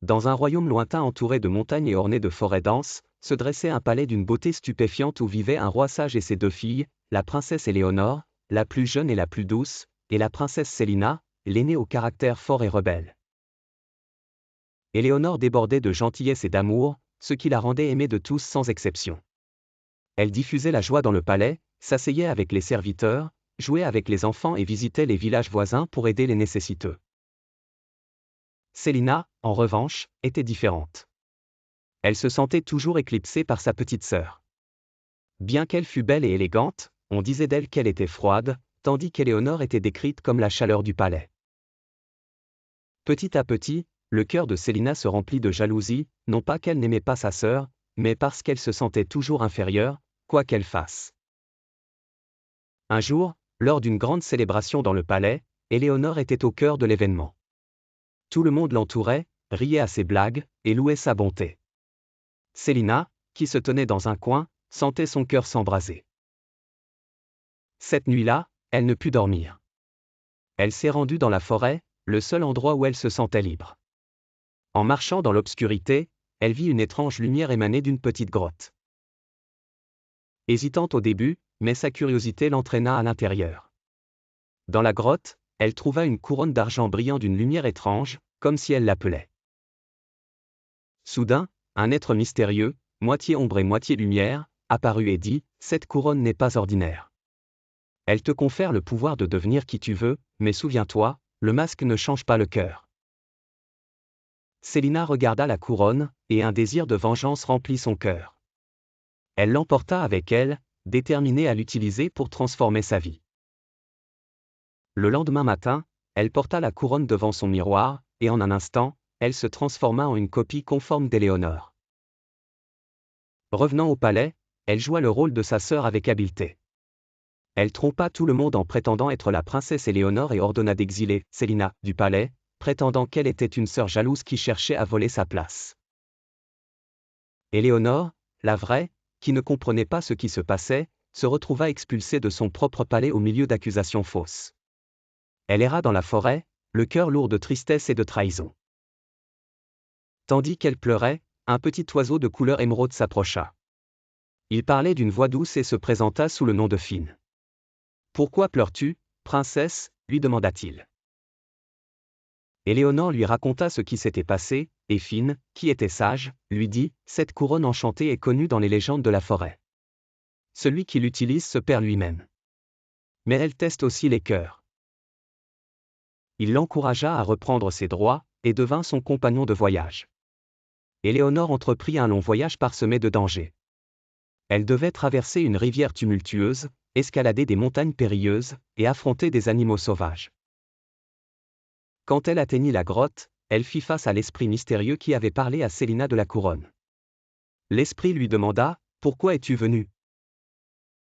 Dans un royaume lointain entouré de montagnes et orné de forêts denses, se dressait un palais d'une beauté stupéfiante où vivaient un roi sage et ses deux filles, la princesse Éléonore, la plus jeune et la plus douce, et la princesse Célina, l'aînée au caractère fort et rebelle. Éléonore débordait de gentillesse et d'amour, ce qui la rendait aimée de tous sans exception. Elle diffusait la joie dans le palais, s'asseyait avec les serviteurs, jouait avec les enfants et visitait les villages voisins pour aider les nécessiteux. Célina, en revanche, était différente. Elle se sentait toujours éclipsée par sa petite sœur. Bien qu'elle fût belle et élégante, on disait d'elle qu'elle était froide, tandis qu'Éléonore était décrite comme la chaleur du palais. Petit à petit, le cœur de Célina se remplit de jalousie, non pas qu'elle n'aimait pas sa sœur, mais parce qu'elle se sentait toujours inférieure, quoi qu'elle fasse. Un jour, lors d'une grande célébration dans le palais, Éléonore était au cœur de l'événement. Tout le monde l'entourait, riait à ses blagues, et louait sa bonté. Célina, qui se tenait dans un coin, sentait son cœur s'embraser. Cette nuit-là, elle ne put dormir. Elle s'est rendue dans la forêt, le seul endroit où elle se sentait libre. En marchant dans l'obscurité, elle vit une étrange lumière émaner d'une petite grotte. Hésitante au début, mais sa curiosité l'entraîna à l'intérieur. Dans la grotte, elle trouva une couronne d'argent brillant d'une lumière étrange, comme si elle l'appelait. Soudain, un être mystérieux, moitié ombre et moitié lumière, apparut et dit, « Cette couronne n'est pas ordinaire. Elle te confère le pouvoir de devenir qui tu veux, mais souviens-toi, le masque ne change pas le cœur. » Célina regarda la couronne, et un désir de vengeance remplit son cœur. Elle l'emporta avec elle, déterminée à l'utiliser pour transformer sa vie. Le lendemain matin, elle porta la couronne devant son miroir, et en un instant, elle se transforma en une copie conforme d'Éléonore. Revenant au palais, elle joua le rôle de sa sœur avec habileté. Elle trompa tout le monde en prétendant être la princesse Éléonore et ordonna d'exiler Célina du palais, prétendant qu'elle était une sœur jalouse qui cherchait à voler sa place. Éléonore, la vraie, qui ne comprenait pas ce qui se passait, se retrouva expulsée de son propre palais au milieu d'accusations fausses. Elle erra dans la forêt, le cœur lourd de tristesse et de trahison. Tandis qu'elle pleurait, un petit oiseau de couleur émeraude s'approcha. Il parlait d'une voix douce et se présenta sous le nom de Fine. « Pourquoi pleures-tu, princesse ?» lui demanda-t-il. Éléonore lui raconta ce qui s'était passé, et Fine, qui était sage, lui dit, « Cette couronne enchantée est connue dans les légendes de la forêt. Celui qui l'utilise se perd lui-même. Mais elle teste aussi les cœurs. » Il l'encouragea à reprendre ses droits, et devint son compagnon de voyage. Éléonore entreprit un long voyage parsemé de dangers. Elle devait traverser une rivière tumultueuse, escalader des montagnes périlleuses, et affronter des animaux sauvages. Quand elle atteignit la grotte, elle fit face à l'esprit mystérieux qui avait parlé à Célina de la couronne. L'esprit lui demanda, « Pourquoi es-tu venue ?»